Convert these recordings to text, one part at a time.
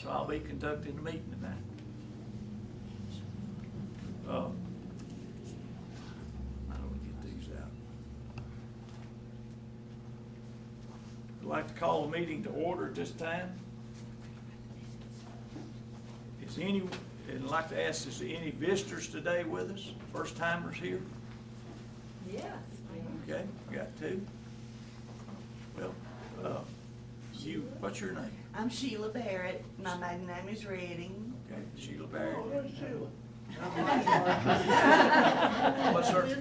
So I'll be conducting the meeting tonight. How do we get these out? I'd like to call the meeting to order at this time. I'd like to ask, is there any visitors today with us? First timers here? Yes. Okay, we got two. Well, what's your name? I'm Sheila Barrett. My maiden name is Redding. Okay, Sheila Barrett. Sheila. What's her?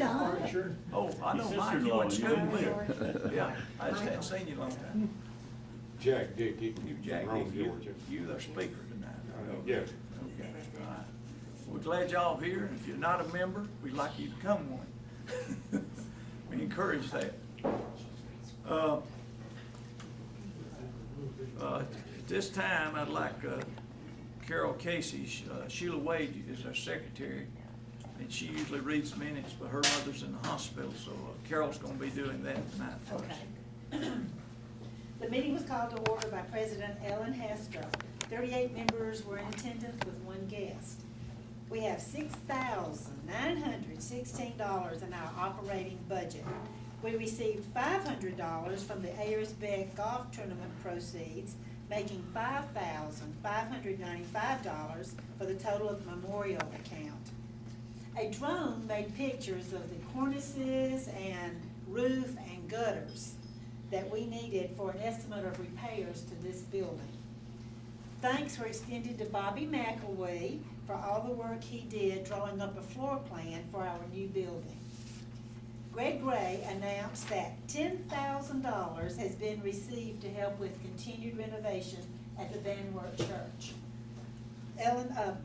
Archer. Oh, I know Mike, you went to school with. Yeah, I just hadn't seen you in a long time. Jack Dickey. You, Jack, Rome, Georgia. you the speaker tonight. Yeah. Okay, all right. We're glad y'all here, and if you're not a member, we'd like you to become one. We encourage that. At this time, I'd like Carol Casey, Sheila Wade is our secretary, and she usually reads minutes, but her mother's in the hospital, so Carol's gonna be doing that tonight for us. Okay. The meeting was called to order by President Ellen Hester. 38 members were in attendance with one guest. We have $6,916 in our operating budget. We received $500 from the Ayers Beck Golf Tournament proceeds, making $5,595 for the total of the memorial account. A drone made pictures of the cornices and roof and gutters that we needed for an estimate of repairs to this building. Thanks were extended to Bobby McElwee for all the work he did drawing up a floor plan for our new building. Greg Gray announced that $10,000 has been received to help with continued renovation at the Van Wert Church.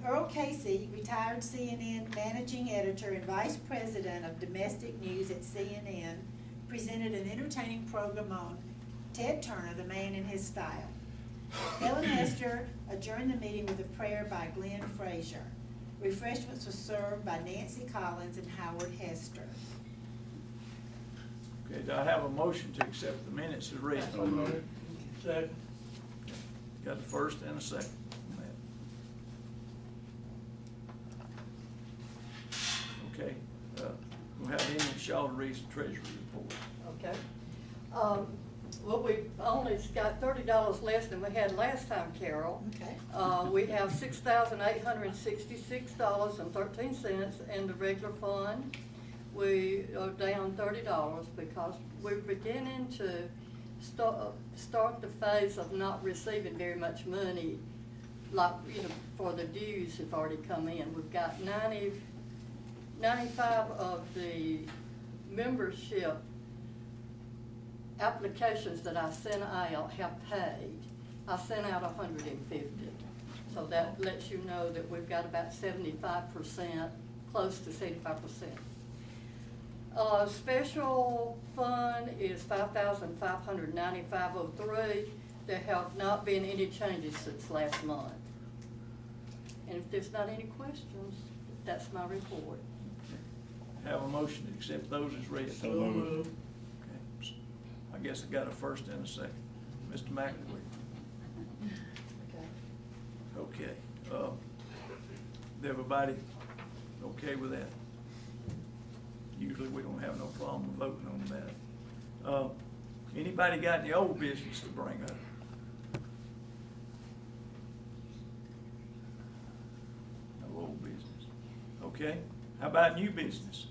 Earl Casey, retired CNN managing editor and vice president of domestic news at CNN, presented an entertaining program on Ted Turner, the man in his style. Ellen Hester adjourned the meeting with a prayer by Glenn Frazier. Refreshments were served by Nancy Collins and Howard Hester. Okay, do I have a motion to accept the minutes as read? So moved. Second. Got a first and a second on that. Okay, we'll have Amy Shaw to read the treasury report. Okay. Well, we've only got $30 less than we had last time, Carol. Okay. We have $6,866.13 in the regular fund. We are down $30 because we're beginning to start the phase of not receiving very much money, like, for the dues have already come in. We've got 95 of the membership applications that I sent out have paid. I sent out 150. So that lets you know that we've got about 75%, close to 75%. Special fund is $5,595.03. There have not been any changes since last month. And if there's not any questions, that's my report. Have a motion to accept those as read. So moved. Okay. I guess I got a first and a second. Mr. McElwee. Okay. Okay. Everybody okay with that? Usually we don't have no problem voting on that. Anybody got any old business to bring up? No old business. Okay. How about new business?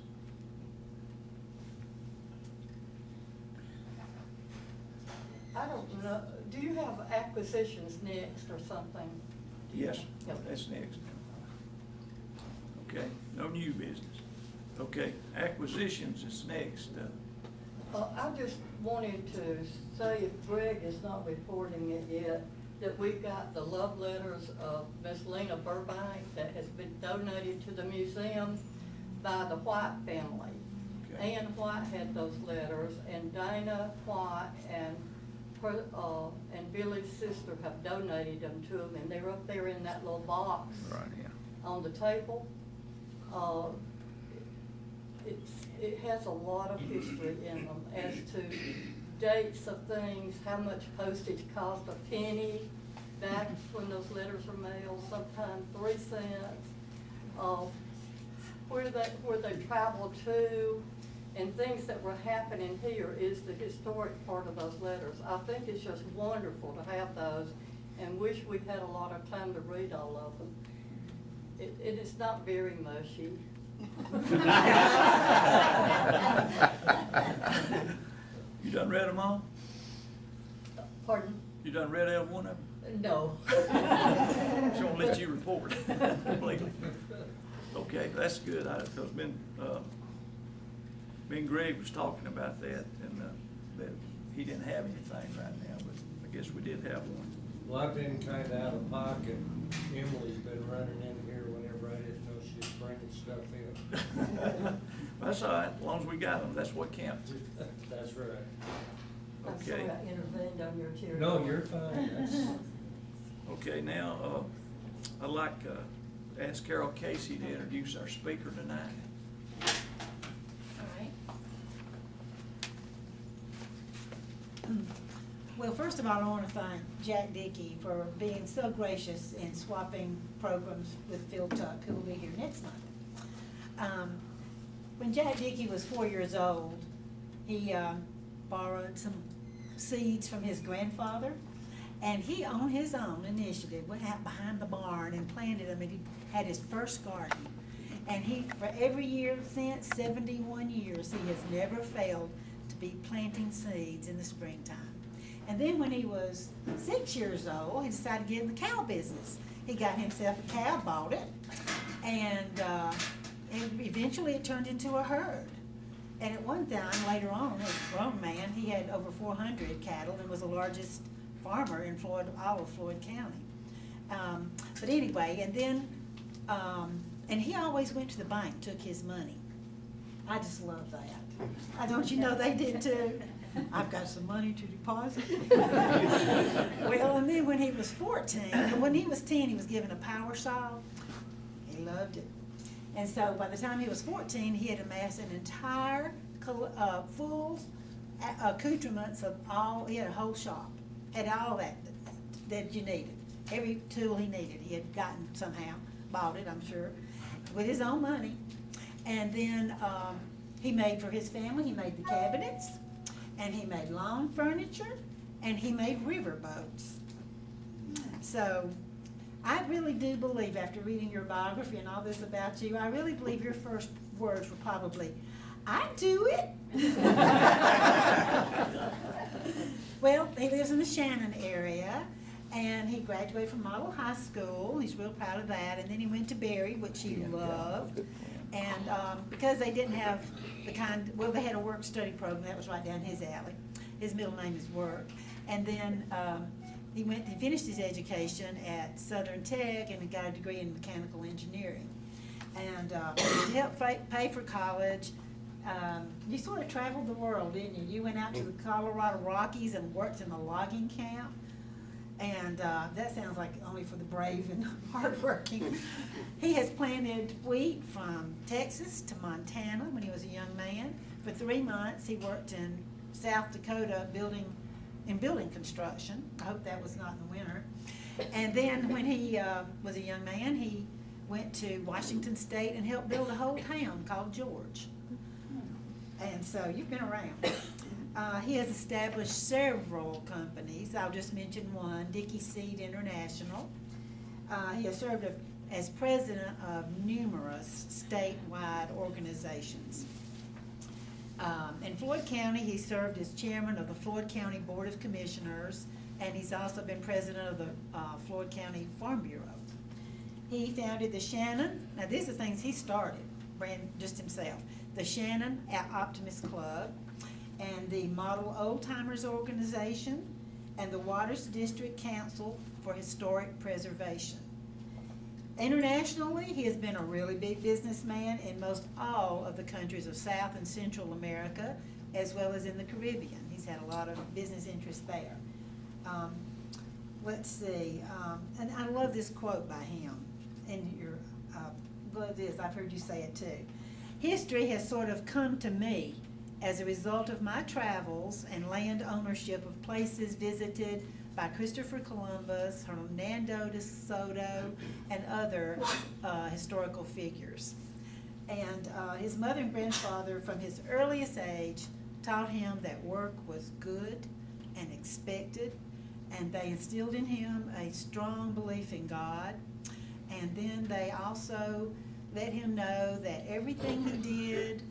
I don't know, do you have acquisitions next or something? Yes, Okay. that's next. Okay, no new business. Okay, acquisitions is next. I just wanted to say, if Greg is not reporting it yet, that we've got the love letters of Miss Lena Burbank that has been donated to the museum by the White family. Okay. Ann White had those letters, and Dana White and her, and Billy's sister have donated them to him, and they're up there in that little box Right here. on the table. It has a lot of history in them as to dates of things, how much postage cost a penny, back when those letters are mailed, sometimes 3 cents. Where they travel to, and things that were happening here is the historic part of those letters. I think it's just wonderful to have those, and wish we had a lot of time to read all of them. It is not very mushy. You done read them all? Pardon? You done read every one of them? No. She won't let you report completely. Okay, that's good, because me and Greg was talking about that, and that he didn't have anything right now, but I guess we did have one. Well, I've been kinda out of pocket. Emily's been running in here whenever I didn't know she was bringing stuff in. That's all right, as long as we got them, that's what counts. That's right. I'm sorry Okay. I intervened on your territory. No, you're fine. That's- Okay, now, I'd like to ask Carol Casey to introduce our speaker tonight. All right. Well, first of all, I want to thank Jack Dickey for being so gracious in swapping programs with Phil Tuck, who will be here next month. When Jack Dickey was 4 years old, he borrowed some seeds from his grandfather, and he, on his own initiative, went out behind the barn and planted them, and he had his first garden. And he, for every year since, 71 years, he has never failed to be planting seeds in the springtime. And then when he was 6 years old, he decided to get in the cow business. He got himself a cow, bought it, and eventually it turned into a herd. And at one time, later on, as a grown man, he had over 400 cattle and was the largest farmer in Floyd, all of Floyd County. But anyway, and then, and he always went to the bank, took his money. I just love that. Don't you know they did too? I've got some money to deposit. Well, and then when he was 14, and when he was 10, he was given a power saw. He loved it. And so by the time he was 14, he had amassed an entire full accoutrements of all, he had a whole shop, had all that you needed. Every tool he needed, he had gotten somehow, bought it, I'm sure, with his own money. And then he made for his family, he made the cabinets, and he made lawn furniture, and he made river boats. So I really do believe, after reading your biography and all this about you, I really believe your first words were probably, "I do it." Well, he lives in the Shannon area, and he graduated from Model High School. He's real proud of that. And then he went to Berry, which he loved. And because they didn't have the kind, well, they had a work-study program that was right down his alley. His middle name is Work. And then he finished his education at Southern Tech and got a degree in mechanical engineering. And to help pay for college, you sort of traveled the world, didn't you? You went out to the Colorado Rockies and worked in a logging camp. And that sounds like only for the brave and hardworking. He has planted wheat from Texas to Montana when he was a young man. For 3 months, he worked in South Dakota building construction. I hope that was not in the winter. And then when he was a young man, he went to Washington State and helped build a whole town called George. And so you've been around. He has established several companies. I'll just mention one, Dickey Seed International. He has served as president of numerous statewide organizations. In Floyd County, he served as chairman of the Floyd County Board of Commissioners, and he's also been president of the Floyd County Farm Bureau. He founded the Shannon, now these are things he started, ran just himself, the Shannon Optimist Club, and the Model Old Timers Organization, and the Waters District Council for Historic Preservation. Internationally, he has been a really big businessman in most all of the countries of South and Central America, as well as in the Caribbean. He's had a lot of business interests there. Let's see, and I love this quote by him, and love this, I've heard you say it too. History has sort of come to me As a result of my travels and land ownership of places visited by Christopher Columbus, Hernando de Soto, and other historical figures. And his mother and grandfather, from his earliest age, taught him that work was good and expected, and they instilled in him a strong belief in God. And then they also let him know that everything he did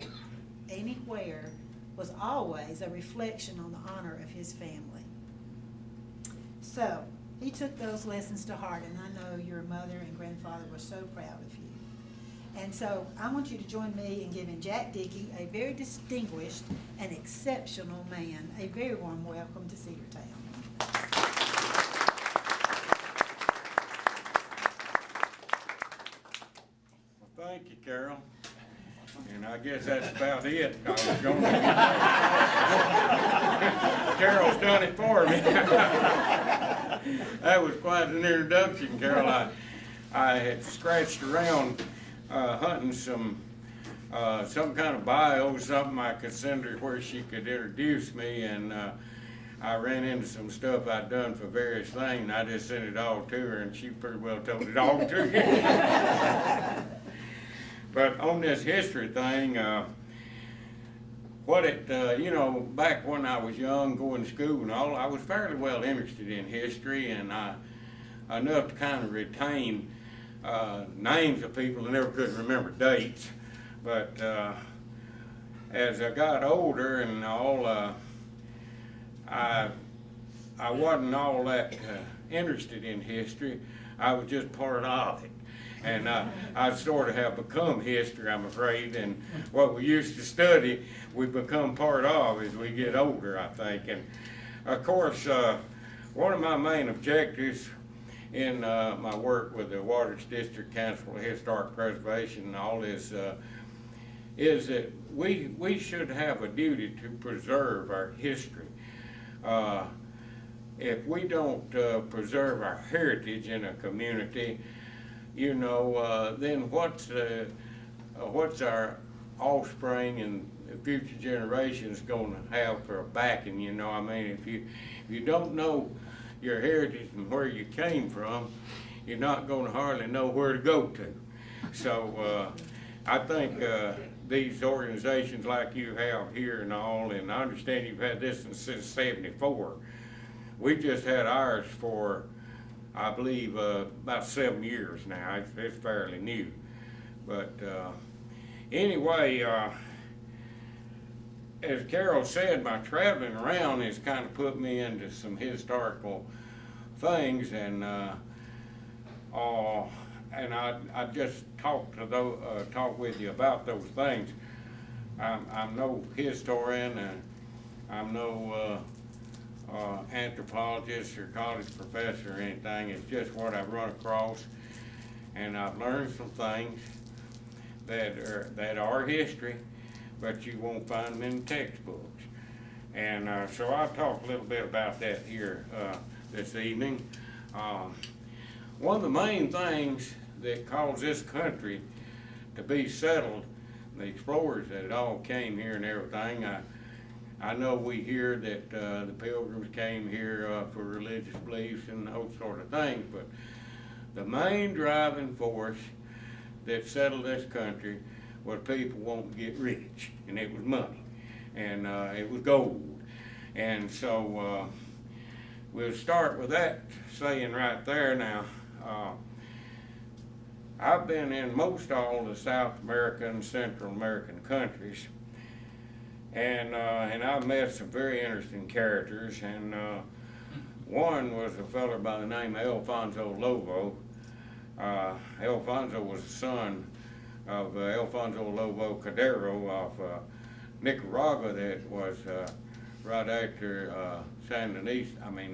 anywhere was always a reflection on the honor of his family. So he took those lessons to heart, and I know your mother and grandfather were so proud of you. And so I want you to join me in giving Jack Dickey, a very distinguished and exceptional man, a very warm welcome to Cedartown. Well, thank you, Carol. And I guess that's about it. I was going Carol's done it for me. That was quite an introduction, Carol. I had scratched around hunting some kind of bio, something I could send her where she could introduce me, and I ran into some stuff I'd done for various things. I just sent it all to her, and she pretty well told it all to you. But on this history thing, back when I was young, going to school and all, I was fairly well interested in history, and enough to kind of retain names of people. I never could remember dates, but as I got older and all, I wasn't all that interested in history. I was just part of it. And I sort of have become history, I'm afraid, and what we used to study, we become part of as we get older, I think. And of course, one of my main objectives in my work with the Waters District Council of Historic Preservation and all is that we should have a duty to preserve our history. If we don't preserve our heritage in a community, then what's our offspring and future generations going to have for a backing? If you don't know your heritage and where you came from, you're not going to hardly know where to go to. So I think these organizations like you have here and all, and I understand you've had this since '74. We just had ours for, I believe, about 7 years now. It's fairly new. But anyway, as Carol said, my traveling around has kind of put me into some historical things, and I just talk with you about those things. I'm no historian, and I'm no anthropologist or college professor or anything. It's just what I've run across, and I've learned some things that are history, but you won't find them in textbooks. And so I'll talk a little bit about that here this evening. One of the main things that caused this country to be settled, the explorers that all came here and everything, I know we hear that the Pilgrims came here for religious beliefs and those sort of things, but the main driving force that settled this country was people wanting to get rich, and it was money, and it was gold. And so we'll start with that saying right there. Now, I've been in most all the South American, Central American countries, and I've met some very interesting characters, and one was a fellow by the name of Alfonso Lobo. Alfonso was the son of Alfonso Lobo Cordero of Nicaragua, that was right after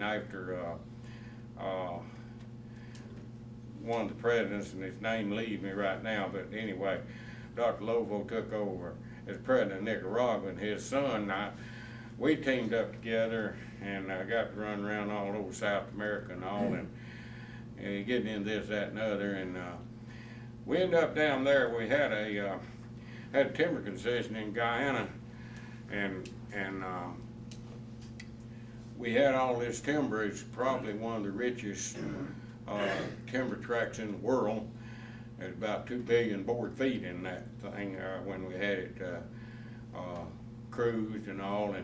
after one of the presidents, and his name leaves me right now, but anyway, Dr. Lobo took over as president of Nicaragua, and his son, we teamed up together, and I got to run around all over South America and all, and getting into this, that, and other, and we ended up down there. We had a timber concession in Guyana, and we had all this timber. It's probably one of the richest timber tracts in the world. There's about 2 billion board feet in that thing when we had it cruised and all,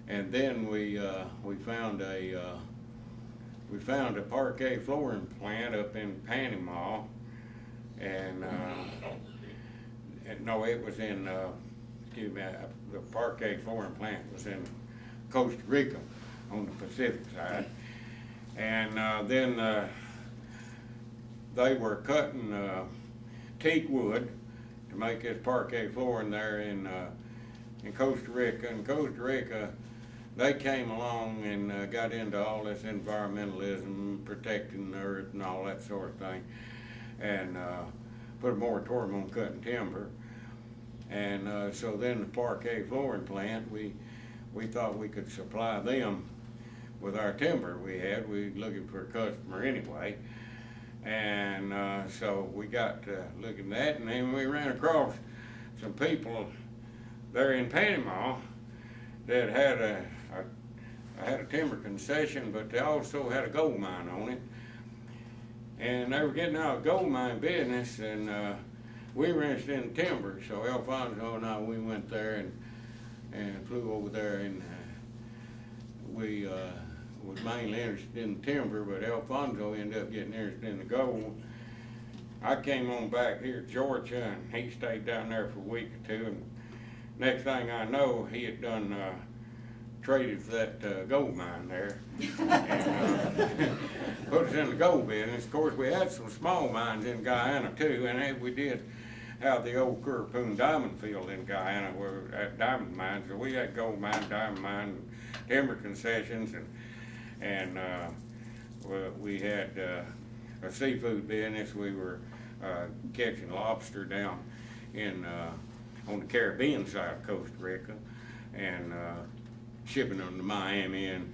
and then we found a parquet flooring plant up in Panama, and no, it was in excuse me, the parquet flooring plant was in Costa Rica on the Pacific side, and then they were cutting teak wood to make this parquet flooring there in Costa Rica. In Costa Rica, they came along and got into all this environmentalism, protecting the earth and all that sort of thing, and put a moratorium on cutting timber. And so then the parquet flooring plant, we thought we could supply them with our timber we had. We were looking for a customer anyway. And so we got looking at that, and then we ran across some people there in Panama that had a timber concession, but they also had a gold mine on it. And they were getting out of gold mine business, and we were interested in timber. So Alfonso and I, we went there and flew over there, and we was mainly interested in timber, but Alfonso ended up getting interested in the gold. I came on back here to Georgia, and he stayed down there for a week or two, and next thing I know, he had done traded for that gold mine there, and put us in the gold business. Of course, we had some small mines in Guyana too, and we did have the old Curripoon diamond field in Guyana, where at diamond mines. So we had gold mine, diamond mine, timber concessions, and we had a seafood business. We were catching lobster down in on the Caribbean side of Costa Rica, and shipping them to Miami, and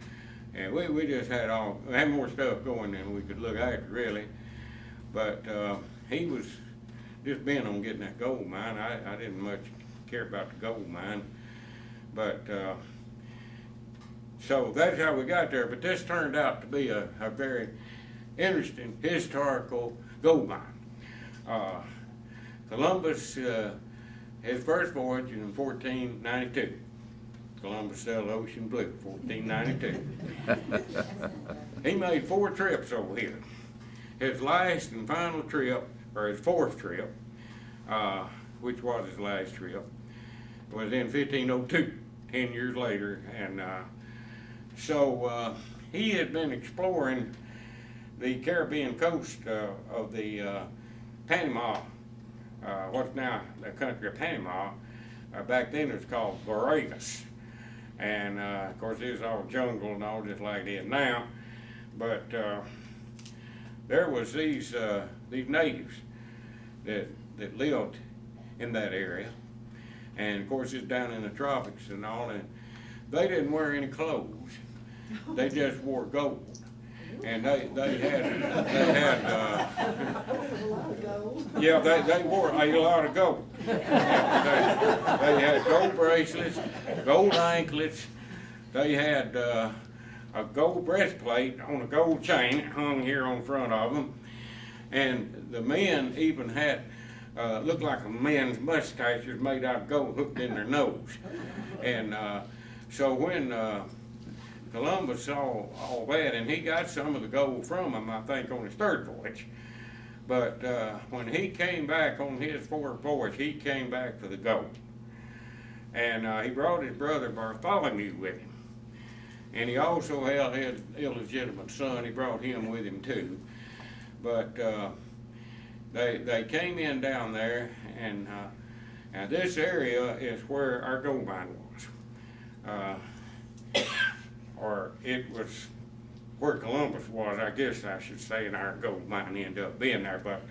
we just had more stuff going than we could look at, really. But he was just bent on getting that gold mine. I didn't much care about the gold mine, but so that's how we got there. But this turned out to be a very interesting historical gold mine. Columbus, his first voyage in 1492. Columbus sailed the ocean blue, 1492. He made 4 trips over here. His last and final trip, or his 4th trip, which was his last trip, was in 1502, 10 years later. And so he had been exploring the Caribbean coast of the Panama, what's now the country of Panama. Back then it was called Veragus. And of course it was all jungle and all just like it is now. But there was these natives that lived in that area. And of course it's down in the tropics and all, and they didn't wear any clothes. They just wore gold. And they had yeah, they wore a lot of gold. Yeah, they had gold bracelets, gold anklets. They had a gold breastplate on a gold chain hung here on front of them. And the men even had looked like a men's mustaches made out of gold hooked in their nose. And so when Columbus saw all that, and he got some of the gold from them, I think, on his 3rd voyage. But when he came back on his 4th voyage, he came back for the gold. And he brought his brother Bartholomew with him. And he also had his illegitimate son. He brought him with him too. But they came in down there, and this area is where our gold mine was. Or it was where Columbus was, I guess I should say, and our gold mine ended up being there. But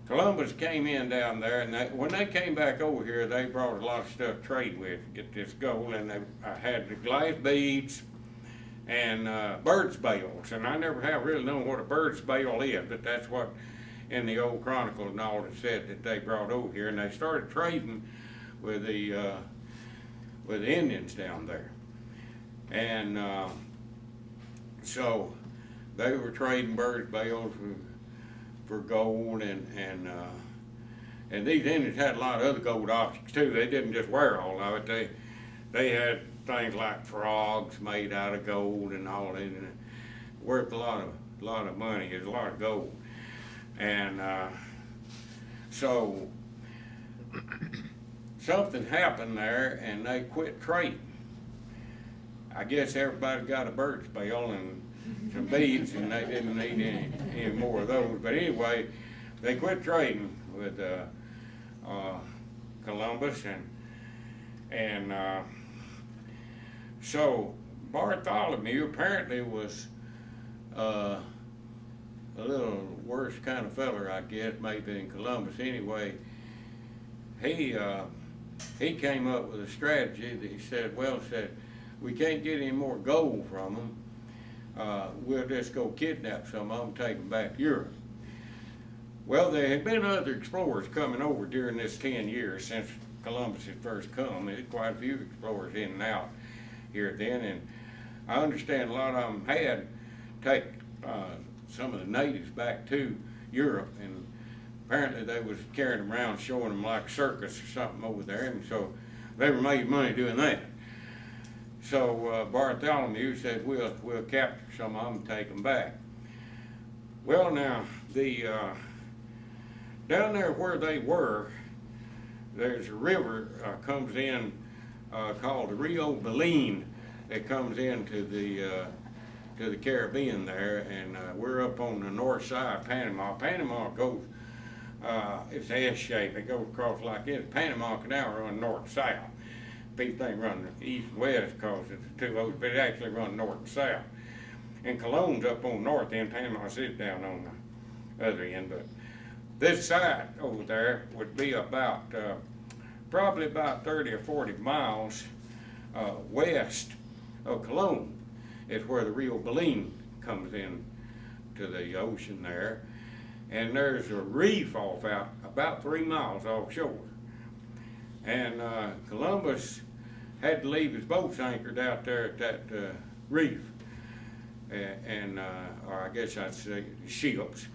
Columbus came in down there, and when they came back over here, they brought a lot of stuff to trade with to get this gold, and they had the glass beads and bird's bales. And I never have really known what a bird's bale is, but that's what in the old Chronicle and all it said that they brought over here, and they started trading with the Indians down there. And so they were trading birds bales for gold, and these Indians had a lot of other gold objects too. They didn't just wear all of it. They had things like frogs made out of gold and all that, and worth a lot of money. It's a lot of gold. And so something happened there, and they quit trading. I guess everybody got a bird's bale and some beads, and they didn't need any more of those. But anyway, they quit trading with Columbus, and so Bartholomew apparently was a little worse kind of feller, I guess, maybe than Columbus. Anyway, he came up with a strategy that he said, we can't get any more gold from them. We'll just go kidnap some of them, take them back to Europe. Well, there had been other explorers coming over during this 10 years since Columbus had first come. There's quite a few explorers in and out here then, and I understand a lot of them had take some of the natives back to Europe, and apparently they was carrying them around showing them like circus or something over there, and so they were making money doing that. So Bartholomew said, we'll capture some of them and take them back. Well, now, down there where they were, there's a river comes in called the Rio Belen that comes into the Caribbean there, and we're up on the north side of Panama. Panama goes, it's S shape. It goes across like this. Panama Canal runs north-south. People think run east and west because it's two oceans, but it actually runs north and south. And Cologne's up on the north end, Panama City's down on the other end. But this side over there would be about, probably about 30 or 40 miles west of Cologne. It's where the Rio Belen comes in to the ocean there. And there's a reef off out about 3 miles offshore. And Columbus had to leave his boats anchored out there at that reef, or I guess I'd say ships,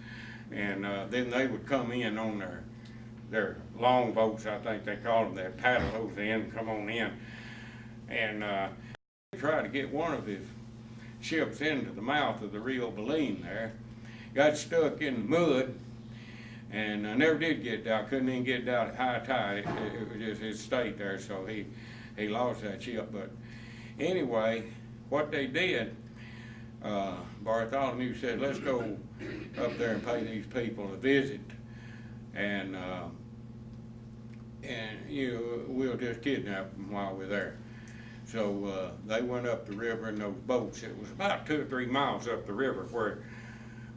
and then they would come in on their long boats, I think they call them. They'd paddle those in, come on in, and try to get one of his ships into the mouth of the Rio Belen there. Got stuck in the mud, and I never did get down. Couldn't even get down at high tide. It stayed there, so he lost that ship. But anyway, what they did, Bartholomew said, let's go up there and pay these people a visit, and we'll just kidnap them while we're there. So they went up the river in those boats. It was about 2 or 3 miles up the river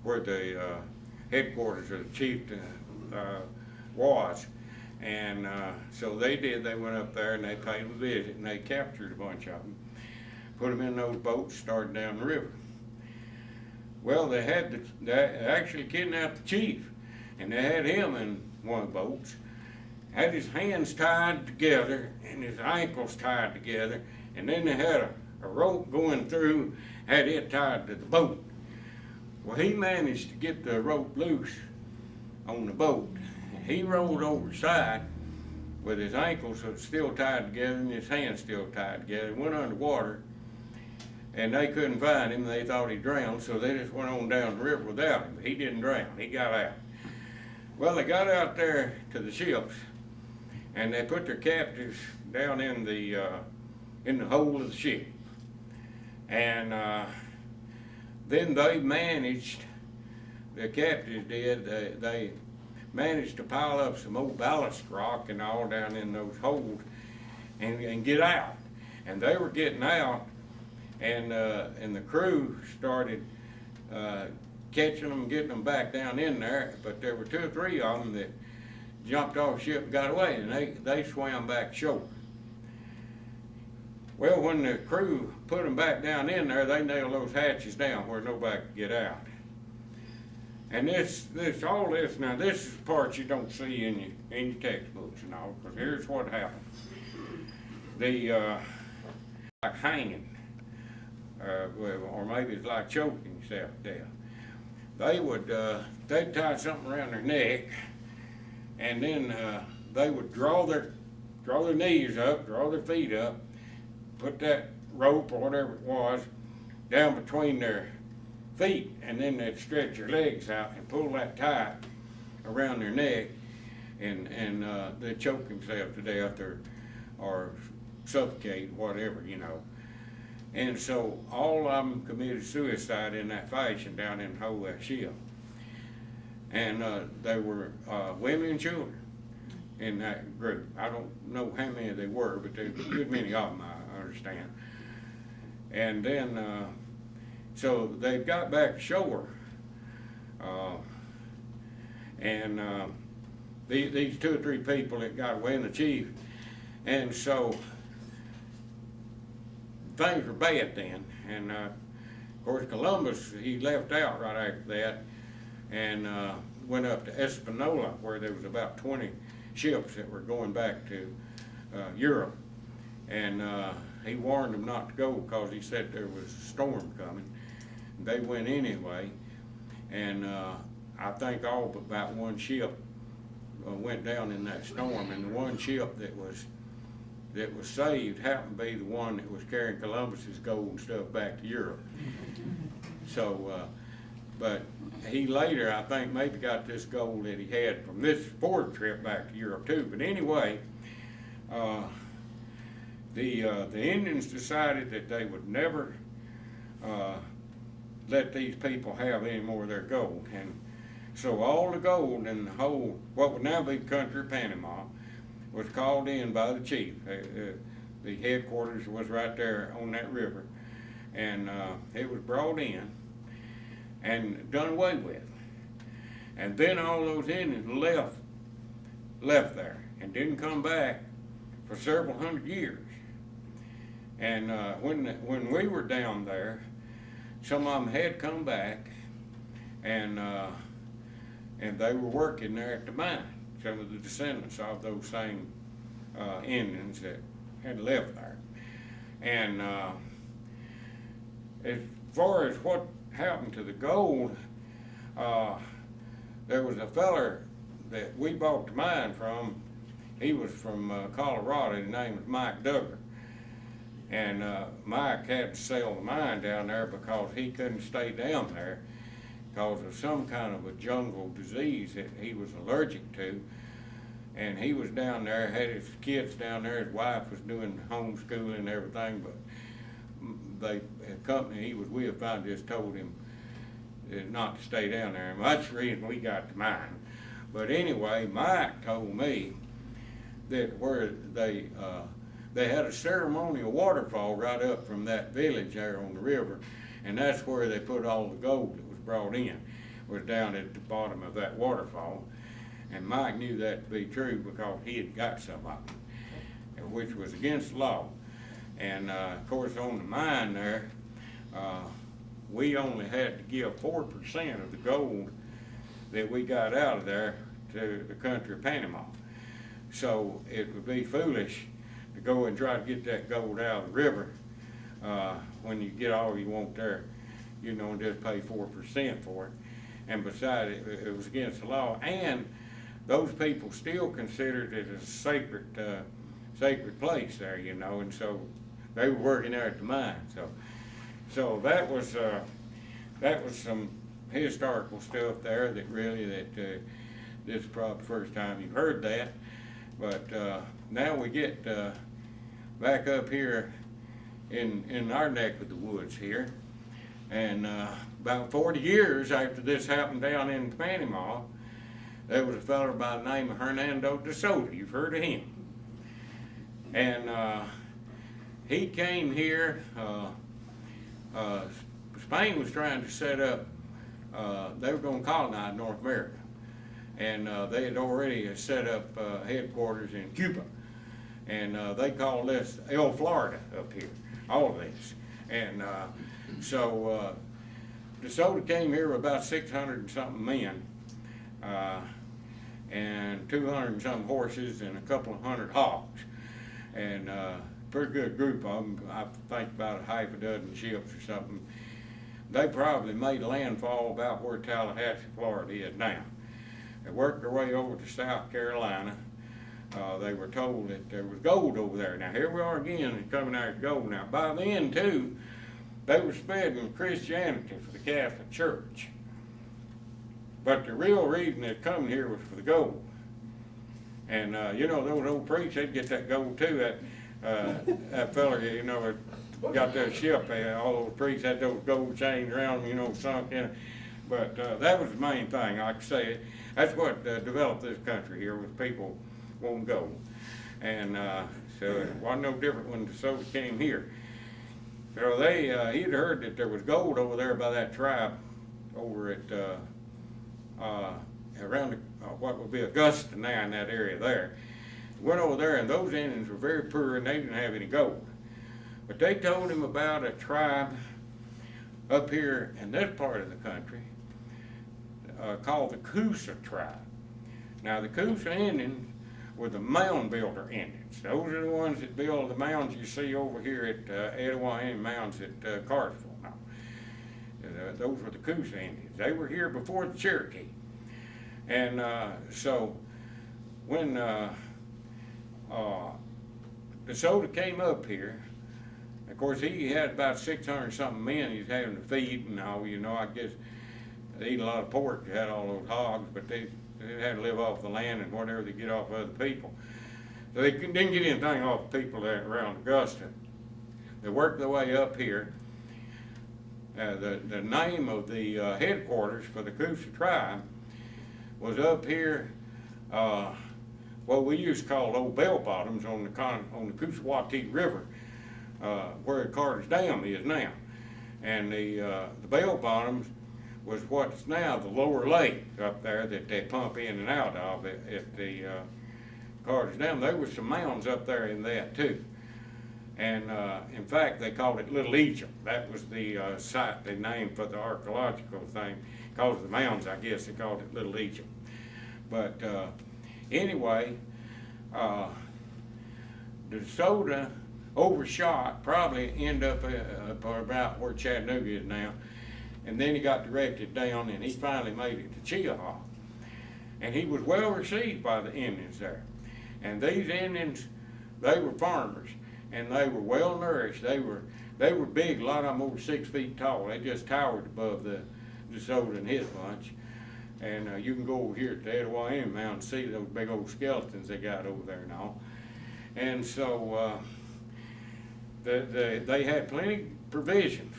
where the headquarters of the chieftain was. And so they went up there and they paid them a visit, and they captured a bunch of them, put them in those boats, started down the river. Well, they actually kidnapped the chief, and they had him in one of the boats, had his hands tied together and his ankles tied together, and then they had a rope going through, had it tied to the boat. Well, he managed to get the rope loose on the boat. He rolled over the side with his ankles still tied together and his hands still tied together. He went underwater, and they couldn't find him. They thought he drowned, so they just went on down the river without him. He didn't drown. He got out. Well, they got out there to the ships, and they put their captives down in the hold of the ship. And then they managed, the captives did, they managed to pile up some old ballast rock and all down in those holes and get out. And they were getting out, and the crew started catching them and getting them back down in there, but there were 2 or 3 of them that jumped off ship and got away, and they swam back shore. Well, when the crew put them back down in there, they nailed those hatches down where nobody could get out. And all this, now this is the part you don't see in your textbooks and all, because here's what happened. Like hanging, or maybe it's like choking yourself to death. They'd tie something around their neck, and then, they would draw their knees up, draw their feet up, put that rope or whatever it was down between their feet, and then they'd stretch their legs out and pull that tight around their neck, and they'd choke themselves to death or suffocate, whatever, you know. And so all of them committed suicide in that fashion down in the hold of that ship. And they were women and children in that group. I don't know how many they were, but there were a good many of them, I understand. And then, so they got back ashore, and these 2 or 3 people that got away, and the chief, and so things were bad then. And of course Columbus, he left out right after that, and went up to Espanola, where there was about 20 ships that were going back to Europe, and he warned them not to go because he said there was a storm coming. They went anyway, and I think all but about 1 ship went down in that storm, and the 1 ship that was saved happened to be the one that was carrying Columbus's gold and stuff back to Europe. So, but he later, I think, maybe got this gold that he had from this forward trip back to Europe too. But anyway, the Indians decided that they would never let these people have any more of their gold. And so all the gold in the whole, what would now be the country of Panama, was called in by the chief. The headquarters was right there on that river. And it was brought in and done away with. And then all those Indians left there and didn't come back for several hundred years. And when we were down there, some of them had come back, and they were working there at the mine. Some of the descendants of those same Indians that had left there. And as far as what happened to the gold, there was a feller that we bought the mine from. He was from Colorado. His name was Mike Duggar. And Mike had to sell the mine down there because he couldn't stay down there because of some kind of a jungle disease that he was allergic to. And he was down there, had his kids down there. His wife was doing homeschooling and everything, but the company he was with finally just told him not to stay down there. And that's the reason we got the mine. But anyway, Mike told me that where they had a ceremonial waterfall right up from that village there on the river, and that's where they put all the gold that was brought in, was down at the bottom of that waterfall. And Mike knew that to be true because he had got some of them, which was against the law. And of course on the mine there, we only had to give 4% of the gold that we got out of there to the country of Panama. So it would be foolish to go and try to get that gold out of the river when you get all you want there, you know, and just pay 4% for it. And besides, it was against the law. And those people still considered it a sacred place there, you know, and so they were working there at the mine. So that was some historical stuff there that really this is probably the first time you've heard that. But now we get back up here in our neck of the woods here, and about 40 years after this happened down in Panama, there was a fellow by the name of Hernando de Soto. You've heard of him. And he came here. Spain was trying to set up, they were going to colonize North America. And they had already set up headquarters in Cuba. And they called this El Florida up here, all of this. And so DeSoto came here with about 600 and something men, and 200 and some horses and a couple of hundred hogs. And pretty good group of them. I think about a half a dozen ships or something. They probably made landfall about where Tallahassee, Florida is now. They worked their way over to South Carolina. They were told that there was gold over there. Now here we are again coming out of gold. Now by then too, they were spreading Christianity for the Catholic Church. But the real reason they're coming here was for the gold. And you know, those old priests, they'd get that gold too. That fella, you know, got that ship, all those priests had those gold chains around them, you know, sunk in it. But that was the main thing, like I say. That's what developed this country here, was people wanting gold. And so it wasn't no different when DeSoto came here. So he'd heard that there was gold over there by that tribe over at around what would be Augusta now, in that area there. Went over there, and those Indians were very poor and they didn't have any gold. But they told him about a tribe up here in this part of the country called the Coosa tribe. Now the Coosa Indians were the mound builder Indians. Those are the ones that build the mounds you see over here at Etowah Indian Mounds at Carsville now. Those were the Coosa Indians. They were here before the Cherokee. And so when DeSoto came up here, of course he had about 600 something men he's having to feed and all, you know. I guess they eat a lot of pork, they had all those hogs, but they had to live off the land and whatever they get off other people. So they didn't get anything off the people there around Augusta. They worked their way up here. The name of the headquarters for the Coosa tribe was up here, what we used to call Old Bell Bottoms on the Coosawhatee River, where Carter's Dam is now. And the Bell Bottoms was what's now the lower lake up there that they pump in and out of at the Carter's Dam. There was some mounds up there in that too. And in fact, they called it Little Egypt. That was the site they named for the archaeological thing. Because of the mounds, I guess they called it Little Egypt. But anyway, DeSoto overshot, probably ended up about where Chattanooga is now. And then he got directed down and he finally made it to Chiahaw. And he was well received by the Indians there. And these Indians, they were farmers and they were well nourished. They were big, a lot of them over 6 feet tall. They just towered above the DeSoto and his bunch. And you can go over here at the Etowah Indian Mound and see those big old skeletons they got over there and all. And so they had plenty of provisions.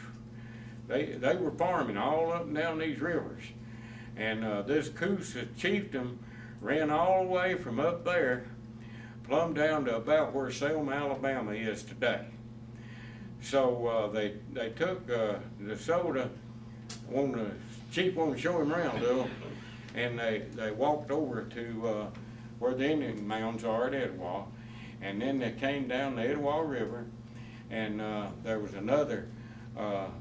They were farming all up and down these rivers. And this Coosa chieftain ran all the way from up there, plumb down to about where Selma, Alabama is today. So they took DeSoto, chief wanted to show him around a little, and they walked over to where the Indian mounds are at Etowah, and then they came down the Etowah River, and there was another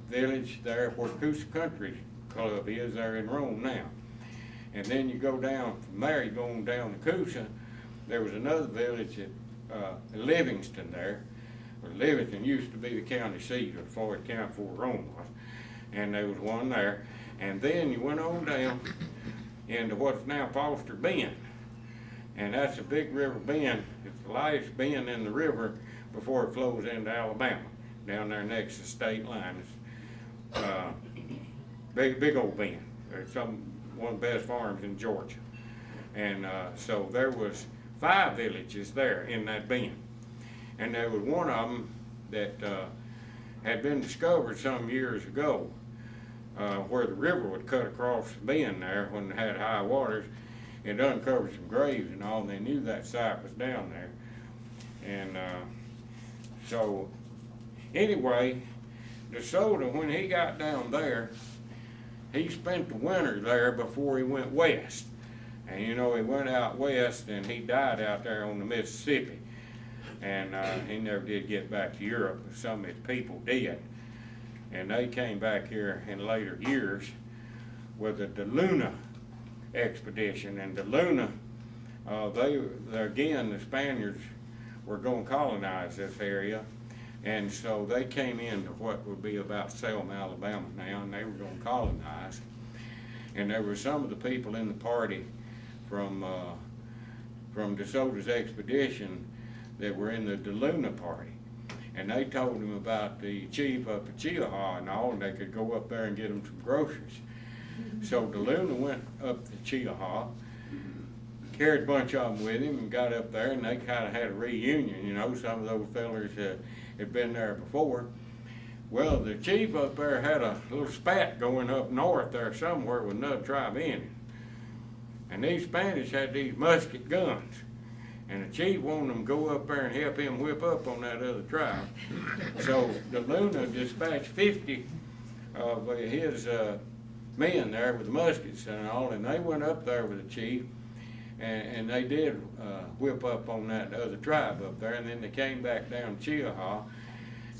village there where Coosa Country Club is there in Rome now. And then you go down from there, you go on down to Coosa. There was another village at Livingston there. Livingston used to be the county seat of Floyd County before Rome was. And there was one there. And then you went on down into what's now Foster Bend. And that's a big river bend. It's the last bend in the river before it flows into Alabama, down there next to the state line. It's big old bend. It's one of the best farms in Georgia. And so there was 5 villages there in that bend. And there was one of them that had been discovered some years ago, where the river would cut across the bend there when it had high waters. It uncovered some graves and all, and they knew that site was down there. And so anyway, DeSoto, when he got down there, he spent the winter there before he went west. And you know, he went out west and he died out there on the Mississippi. And he never did get back to Europe, but some of his people did. And they came back here in later years with the Luna expedition. And the Luna, again, the Spaniards were gonna colonize this area. And so they came into what would be about Selma, Alabama now, and they were gonna colonize. And there were some of the people in the party from DeSoto's expedition that were in the DeLuna party. And they told him about the chief up at Chiaha and all, and they could go up there and get them some groceries. So DeLuna went up to Chiaha, carried a bunch of them with him, and got up there, and they kind of had a reunion. You know, some of those fellers had been there before. Well, the chief up there had a little spat going up north there somewhere with another tribe in it. And these Spanish had these musket guns. And the chief wanted them to go up there and help him whip up on that other tribe. So the Luna dispatched 50 of his men there with muskets and all, and they went up there with the chief, and they did whip up on that other tribe up there, and then they came back down to Chiaha,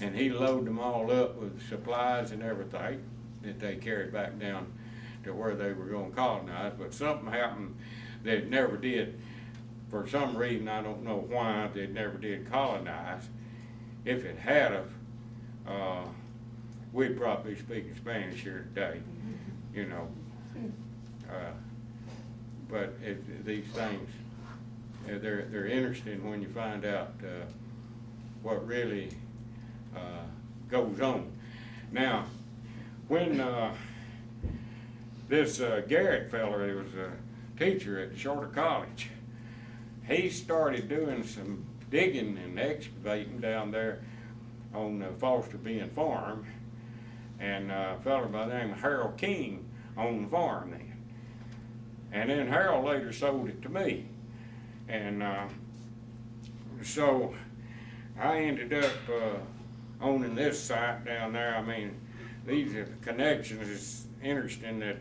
and he loaded them all up with supplies and everything that they carried back down to where they were going to colonize. But something happened that it never did. For some reason, I don't know why, they never did colonize. If it had of, we'd probably be speaking Spanish here today, you know. But these things, they're interesting when you find out what really goes on. Now, when this Garrett feller, he was a teacher at Shorter College, he started doing some digging and excavating down there on Foster Bend Farm, and a fellow by the name of Harold King owned the farm then. And then Harold later sold it to me. And so I ended up owning this site down there. I mean, these connections is interesting that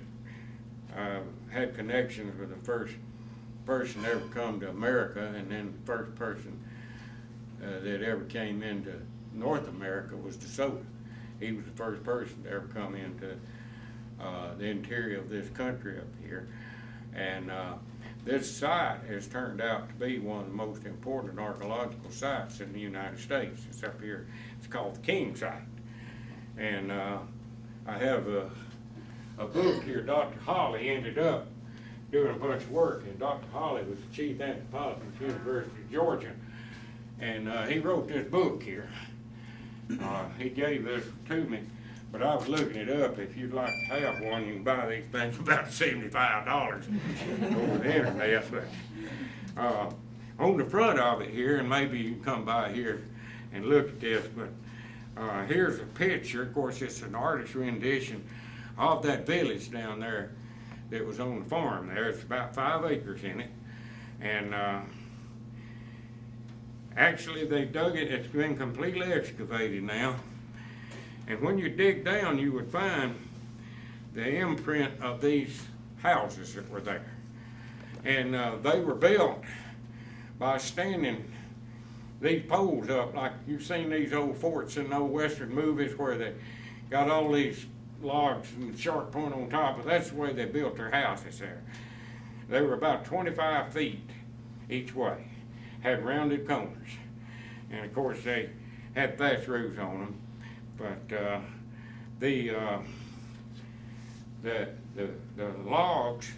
had connections with the first person ever come to America, and then the first person that ever came into North America was DeSoto. He was the first person to ever come into the interior of this country up here. And this site has turned out to be one of the most important archaeological sites in the United States. It's up here, it's called the King Site. And I have a book here. Dr. Holly ended up doing a bunch of work, and Dr. Holly was the chief anthropologist at the University of Georgia, and he wrote this book here. He gave this to me, but I was looking it up. If you'd like to have one, you can buy these things for about $75 over the internet. But on the front of it here, and maybe you can come by here and look at this, but here's a picture. Of course, it's an artist's rendition of that village down there that was on the farm there. It's about 5 acres in it. And actually they dug it, it's been completely excavated now. And when you dig down, you would find the imprint of these houses that were there. And they were built by standing these poles up, like you've seen these old forts in the old Western movies where they got all these logs and sharp point on top, but that's the way they built their houses there. They were about 25 feet each way, had rounded corners, and of course they had thatch roofs on them. But the logs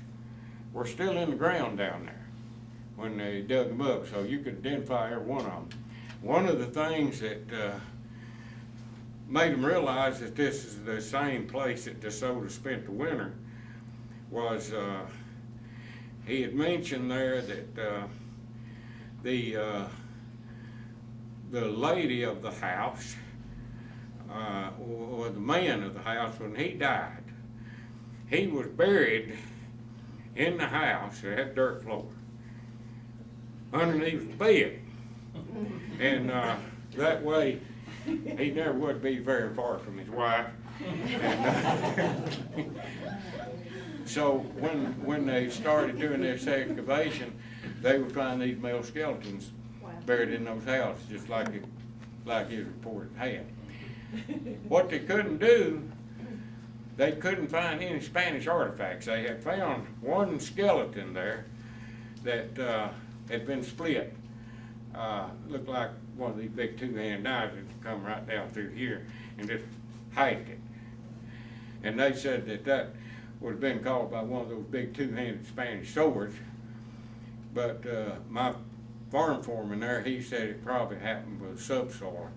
were still in the ground down there when they dug them up, so you could identify every one of them. One of the things that made them realize that this is the same place that DeSoto spent the winter was he had mentioned there that the lady of the house, or the man of the house, when he died, he was buried in the house that had dirt floor underneath the bed, and that way he never would be very far from his wife. And, so when they started doing this excavation, they would find these male skeletons buried in those houses, just like his report had. what they couldn't do, they couldn't find any Spanish artifacts. They had found one skeleton there that had been split. Looked like one of these big two-hand knives that come right down through here and just hacked it. And they said that that would have been caused by one of those big two-handed Spanish swords. But my farm foreman there, he said it probably happened with subsoil.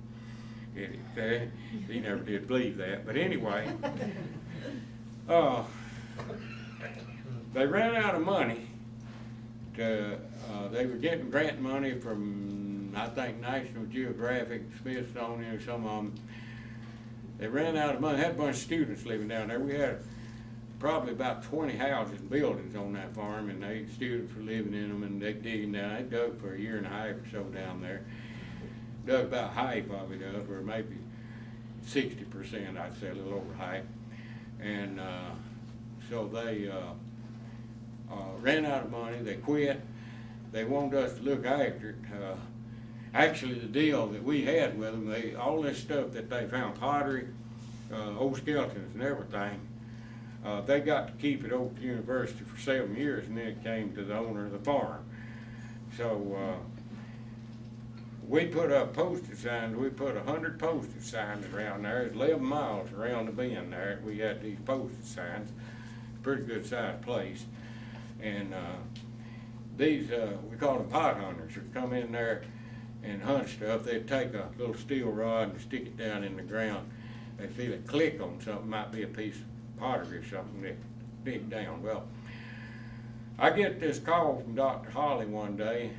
He never did believe that. But anyway, they ran out of money. They were getting grant money from, I think, National Geographic, Smithsonian, or some of them. They ran out of money. Had a bunch of students living down there. We had probably about 20 houses and buildings on that farm, and they students were living in them, and they digging down. They dug for a year and a half or so down there. Dug about half of it up, or maybe 60%, I'd say, a little over half. And so they ran out of money. They quit. They wanted us to look after it. Actually, the deal that we had with them, all this stuff that they found, pottery, old skeletons and everything, they got to keep it over at the university for 7 years, and then it came to the owner of the farm. So we put up postage signs. We put 100 postage signs around there. It's 11 miles around the bend there. We had these postage signs. Pretty good sized place. And these, we call them pot hunters, would come in there and hunt stuff. They'd take a little steel rod and stick it down in the ground. They feel it click on something, might be a piece of pottery or something, they dig down. Well, I get this call from Dr. Holly one day,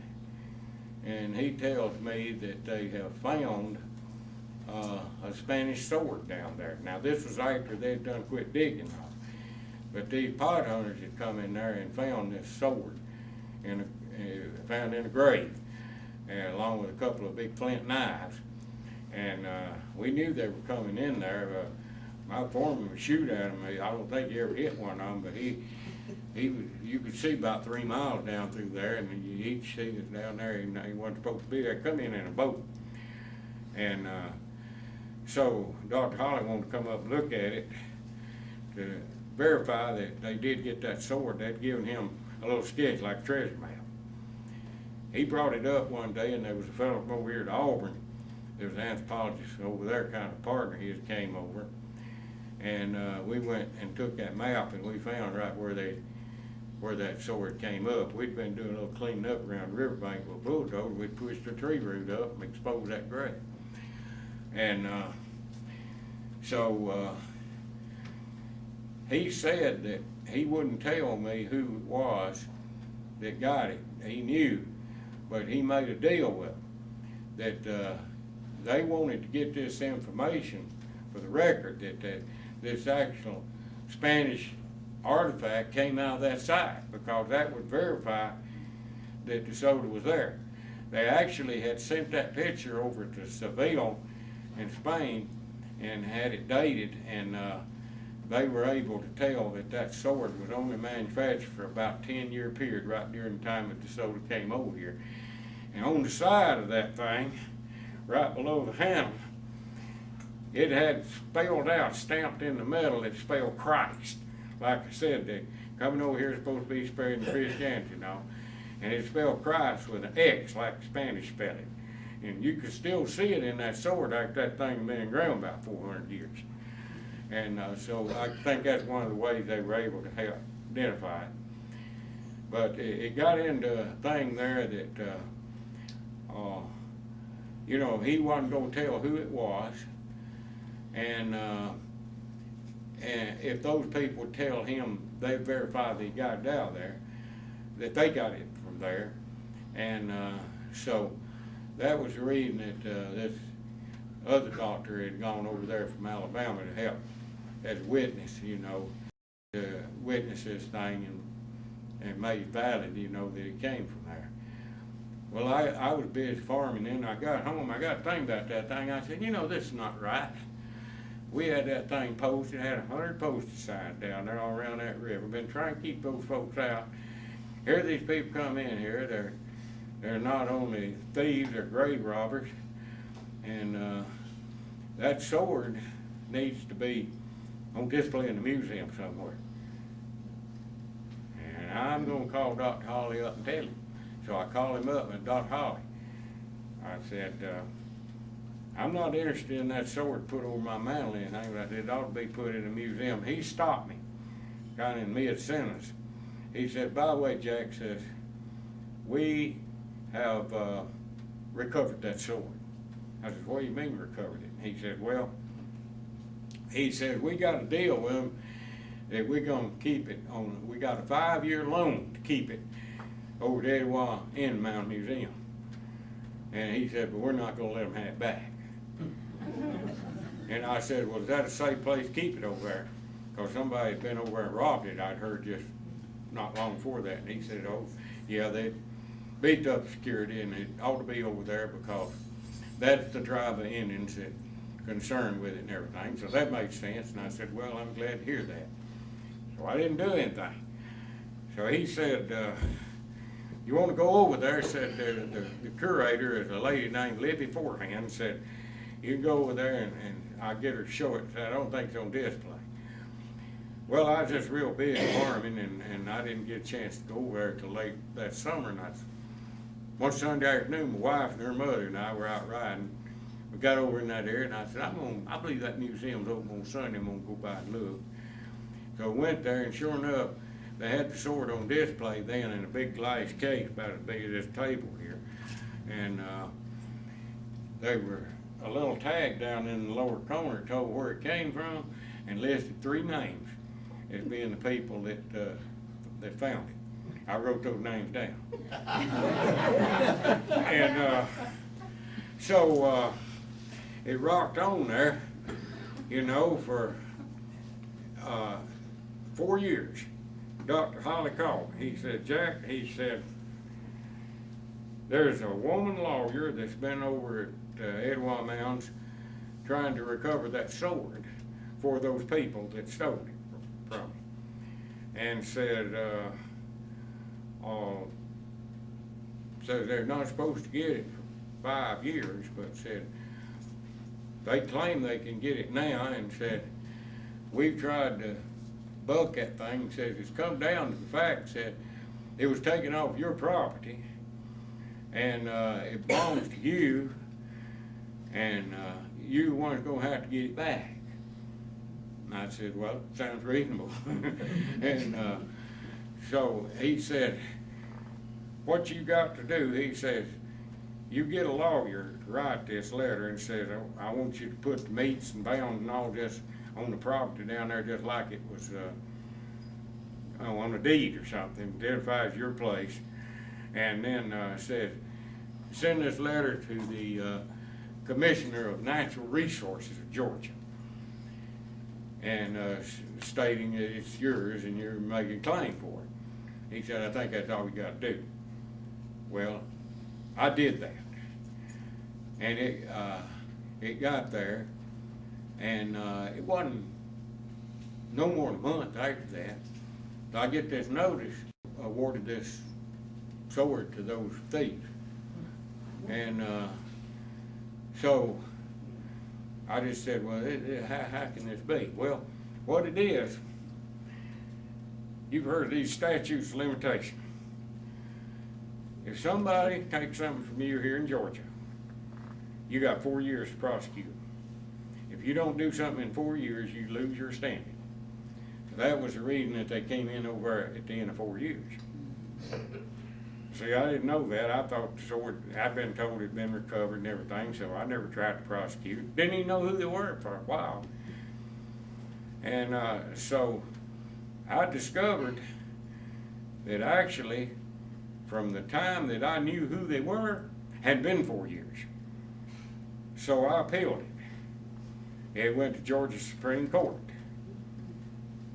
and he tells me that they have found a Spanish sword down there. Now, this was after they'd done quit digging. But these pot hunters had come in there and found this sword found in a grave, along with a couple of big flint knives. And we knew they were coming in there. My foreman would shoot at them. I don't think he ever hit one of them, but you could see about 3 miles down through there, and you each see it down there. He wasn't supposed to be there. Come in a boat. And so Dr. Holly wanted to come up and look at it to verify that they did get that sword. They'd given him a little sketch like a treasure map. He brought it up one day, and there was a fellow from over here to Auburn. There was an anthropologist over there, kind of partner his, came over. And we went and took that map, and we found right where that sword came up. We'd been doing a little cleaning up around the riverbank with a bulldozer. We pushed a tree root up and exposed that grave. And so he said that he wouldn't tell me who it was that got it. He knew, but he made a deal with them that they wanted to get this information for the record that this actual Spanish artifact came out of that site, because that would verify that the soda was there. They actually had sent that picture over to Seville in Spain and had it dated, and they were able to tell that that sword was only manufactured for about a 10-year period, right during the time that the soda came over here. And on the side of that thing, right below the handle, it had spelled out, stamped in the metal, it spelled Christ. Like I said, they coming over here is supposed to be spreading Christianity, you know. And it spelled Christ with an X, like Spanish spelling. And you could still see it in that sword after that thing had been in ground about 400 years. And so I think that's one of the ways they were able to help identify it. But it got into a thing there that, you know, he wasn't going to tell who it was. And if those people would tell him, they verified they got it out of there, that they got it from there. And so that was the reason that this other doctor had gone over there from Alabama to help as a witness, you know, to witness this thing and made valid, you know, that it came from there. Well, I was busy farming, then I got home, I got to think about that thing. I said, you know, this is not right. We had that thing posted, had 100 postage signs down there all around that river. Been trying to keep those folks out. Here these people come in here, they're not only thieves, they're grave robbers. And that sword needs to be on display in the museum somewhere. And I'm gonna call Dr. Holly up and tell him. So I called him up and Dr. Holly, I said, I'm not interested in that sword put over my mantle or anything, but I said it ought to be put in a museum. He stopped me, kind of in mid-sentence. He said, by the way, Jack, says, we have recovered that sword. I said, what do you mean recovered it? He said, well, he said, we got a deal with him that we're gonna keep it on, we got a 5-year loan to keep it over at Etowah in Mound Museum. And he said, but we're not gonna let them have it back. And I said, well, is that a safe place to keep it over there? Because somebody had been over there and robbed it, I'd heard just not long before that. And he said, oh, yeah, they beefed up security and it ought to be over there because that's the tribe of Indians that concerned with it and everything. So that made sense. And I said, well, I'm glad to hear that. So I didn't do anything. So he said, you want to go over there? Said the curator is a lady named Libby Forehand. Said, you can go over there and I'll get her to show it. Said, I don't think it's on display. Well, I was just real busy farming and I didn't get a chance to go over there till late that summer. And one Sunday afternoon, my wife and her mother and I were out riding. We got over in that area and I said, I believe that museum's open on Sunday. I'm gonna go by and look. So I went there and sure enough, they had the sword on display then in a big glass case about as big as this table here. And they were a little tag down in the lower corner told where it came from and listed 3 names as being the people that found it. I wrote those names down. And so it rocked on there, you know, for 4 years. Dr. Holly called me. He said, Jack, he said, there's a woman lawyer that's been over at Etowah Mounds trying to recover that sword for those people that stole it from him. And said, says they're not supposed to get it for 5 years, but said they claim they can get it now, and said we've tried to buck that thing. Says it's come down to the fact, said it was taken off your property and it belongs to you, and you one's gonna have to get it back. And I said, well, sounds reasonable. And so he said, what you got to do, he says, you get a lawyer to write this letter and says, I want you to put the meets and bounds and all this on the property down there just like it was on a deed or something, identifies your place. And then says, send this letter to the Commissioner of Natural Resources of Georgia, and stating that it's yours and you're making a claim for it. He said, I think that's all we got to do. Well, I did that, and it got there, and it wasn't no more than a month after that. So I get this notice, awarded this sword to those thieves, and so I just said, well, how can this be? Well, what it is, you've heard of these statutes of limitation. If somebody takes something from you here in Georgia, you got 4 years to prosecute. If you don't do something in 4 years, you lose your standing. So that was the reason that they came in over at the end of 4 years. See, I didn't know that. I thought the sword, I'd been told it had been recovered and everything, so I never tried to prosecute. Didn't even know who they were for a while. And so I discovered that actually, from the time that I knew who they were, had been 4 years. So I appealed it. It went to Georgia Supreme Court.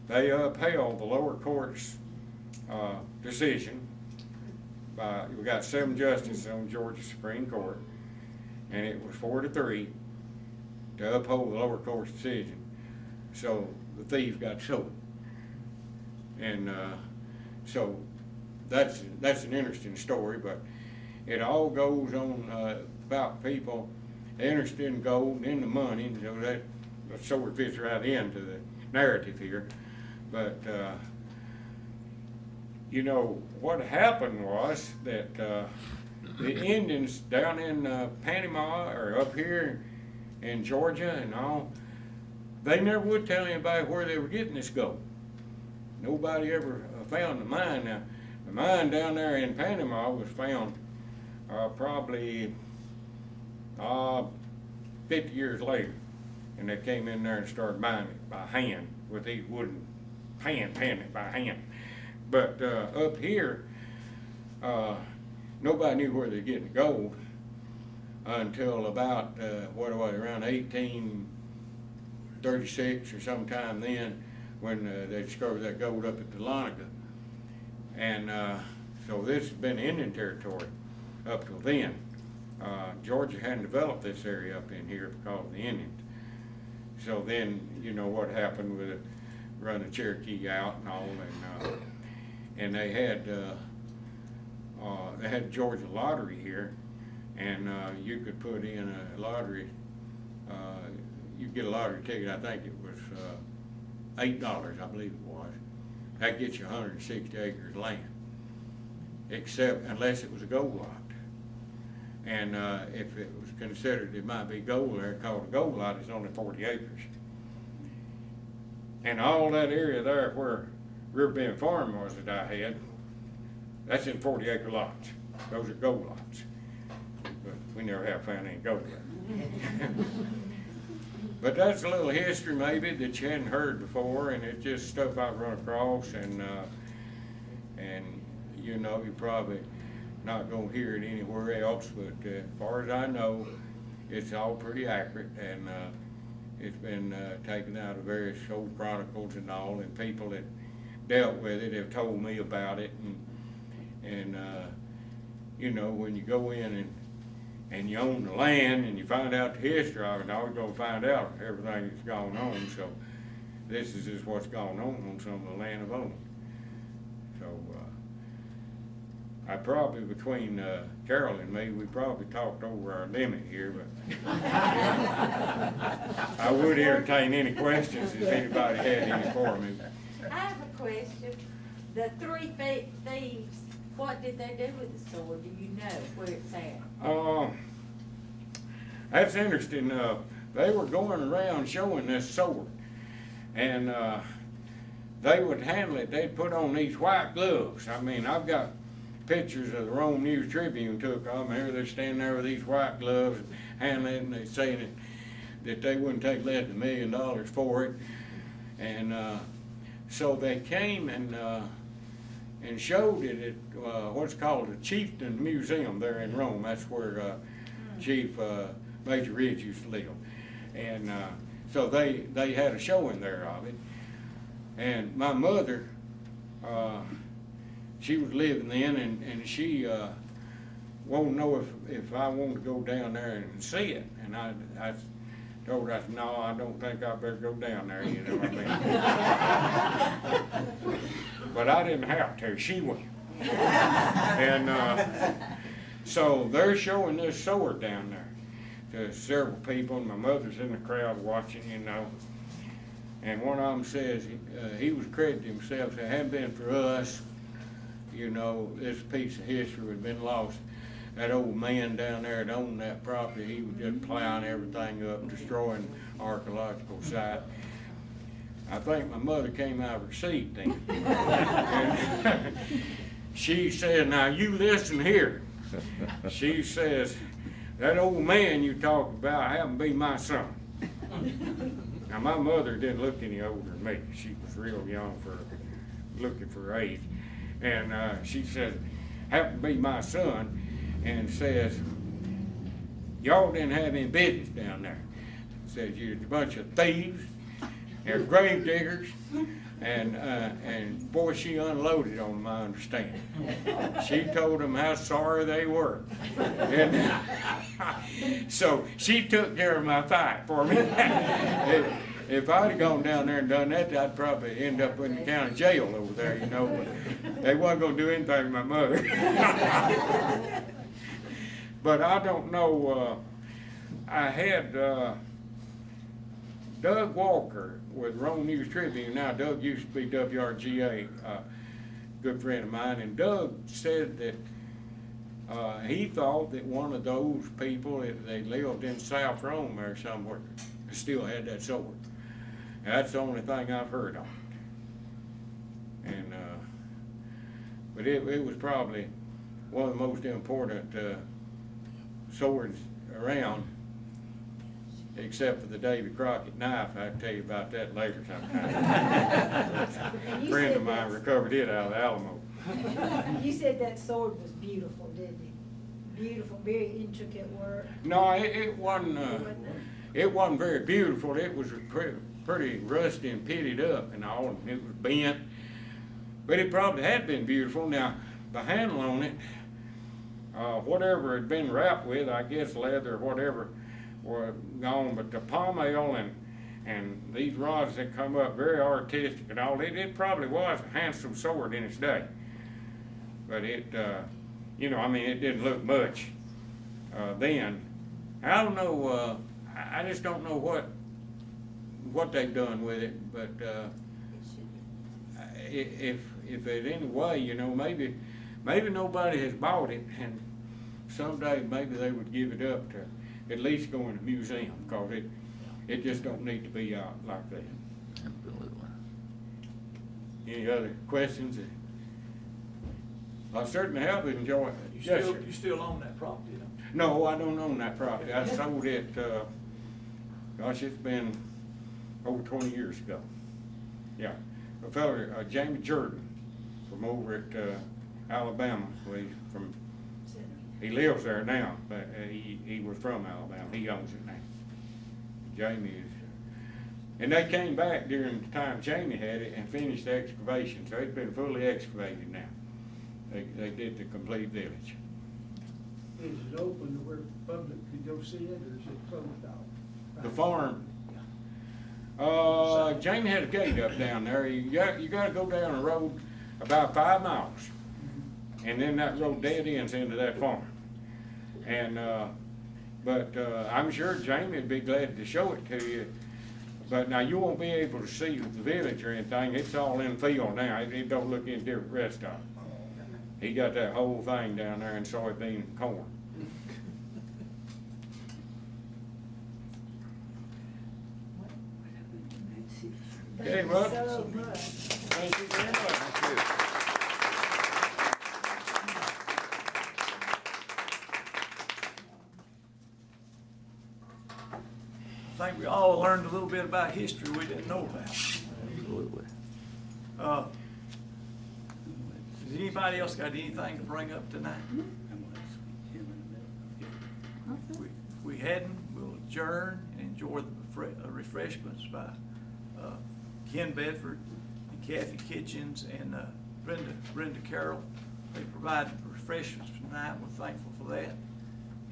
They upheld the lower court's decision. We got 7 justices on Georgia Supreme Court, and it was 4-3 to uphold the lower court's decision. So the thieves got sold. And so that's an interesting story, but it all goes on about people interested in gold and in the money, and so that sort of fits right into the narrative here. But, you know, what happened was that the Indians down in Panama or up here in Georgia and all, they never would tell anybody where they were getting this gold. Nobody ever found the mine. Now, the mine down there in Panama was found probably 50 years later, and they came in there and started mining it by hand with these wooden panning it by hand. But up here, nobody knew where they were getting the gold until about around 1836 or sometime then, when they discovered that gold up at Dahlonega. And so this has been Indian territory up till then. Georgia hadn't developed this area up in here because of the Indians. So then, you know what happened with it, running Cherokee out and all, and they had Georgia lottery here, and you could put in a lottery. You get a lottery ticket. I think it was $8, I believe it was. That gets you 160 acres of land, except unless it was a gold lot. And if it was considered it might be gold there, called a gold lot, it's only 40 acres. And all that area there where Riverbend Farm was that I had, that's in 40-acre lots. Those are gold lots. But we never have found any gold there. But that's a little history maybe that you hadn't heard before, and it's just stuff I've run across, and you know, you're probably not gonna hear it anywhere else, but as far as I know, it's all pretty accurate, and it's been taken out of various old chronicles and all, and people that dealt with it have told me about it, and you know, when you go in and you own the land and you find out the history of it, now you're gonna find out everything that's gone on. So this is just what's gone on some of the land of own. So I probably, between Carol and me, we probably talked over our limit here, but I would entertain any questions if anybody had any for me. I have a question. The three thieves, what did they do with the sword? Do you know where it's at? That's interesting. They were going around showing this sword, and they would handle it. They'd put on these white gloves. I mean, I've got pictures of the Rome News Tribune took of them. Here they're standing there with these white gloves, handling it, and they saying that they wouldn't take less than $1 million for it. And so they came and showed it at what's called the Chieftain Museum there in Rome. That's where Chief Major Ridge used to live. And so they had a showing there of it. And my mother, she was living then, and she wanted to know if I wanted to go down there and see it. And I told her, I said, no, I don't think I better go down there, you know what I mean? But I didn't have to, she went. And so they're showing this sword down there to several people, and my mother's in the crowd watching, you know. And one of them says, he was crediting himself, said, hadn't been for us, you know, this piece of history would have been lost. That old man down there that owned that property, he was just plowing everything up, destroying archaeological site. I think my mother came out of her seat then. And she said, now you listen here. She says, that old man you talk about happened to be my son. Now my mother didn't look any older than me. She was real young for looking for her age. And she said, happened to be my son, and says, y'all didn't have any business down there. Says you're a bunch of thieves, they're grave diggers, and boy, she unloaded on them, I understand. She told them how sorry they were. And so she took care of my fight for me. If I'd have gone down there and done that, I'd probably end up in the county jail over there, you know, but they wasn't gonna do anything to my mother. But I don't know I had, Doug Walker with Rome News Tribune. Now Doug used to be WRGA, good friend of mine, and Doug said that he thought that one of those people, if they lived in South Rome or somewhere, still had that sword. That's the only thing I've heard on it. And, but it was probably one of the most important swords around, except for the Davy Crockett knife. I'll tell you about that later sometime. And A you friend said of mine that's- recovered it out of the Alamo. You said that sword was beautiful, didn't it? Beautiful, very intricate work. No, it wasn't, it wasn't very beautiful. It was pretty rusty and pitted up and all, and it was bent. But it probably had been beautiful. Now, the handle on it, whatever it had been wrapped with, I guess leather or whatever, were gone. But the pommel and these rods that come up, very artistic and all, it probably was a handsome sword in its day. But it, you know, I mean, it didn't look much then. I don't know, I just don't know what they've done with it, but if there's any way, you know, maybe nobody has bought it, and someday maybe they would give it up to at least go in a museum, because it just don't need to be out like that. Absolutely. Any other questions? I certainly have enjoyed it. Yes, sir. You still own that property, don't you? No, I don't own that property. I sold it, gosh, it's been over 20 years ago. Yeah, a fellow, Jamie Jordan, from over at Alabama. He lives there now, but he was from Alabama. He owns it now. Jamie is, and they came back during the time Jamie had it and finished the excavation, so it's been fully excavated now. They did the complete village. Is it open to where public could go see it, or is it closed off? The farm, Jamie had a gate up down there. You gotta go down a road about 5 miles, and then that road dead ends into that farm. And, but I'm sure Jamie would be glad to show it to you. But now you won't be able to see the village or anything. It's all in field now. It don't look any different rest of it. He got that whole thing down there in soybean and corn. Okay, well, So much. thank you very much. I think we all learned a little bit about history we didn't know about. Absolutely. Does anybody else got anything to bring up tonight? If we hadn't, we'll adjourn and enjoy the refreshments by Ken Bedford and Kathy Kitchens and Brenda Carroll. They provided refreshments tonight. We're thankful for that.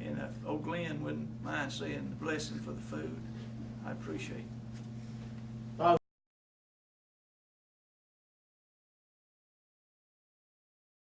And if old Glenn wouldn't mind saying the blessing for the food, I appreciate it.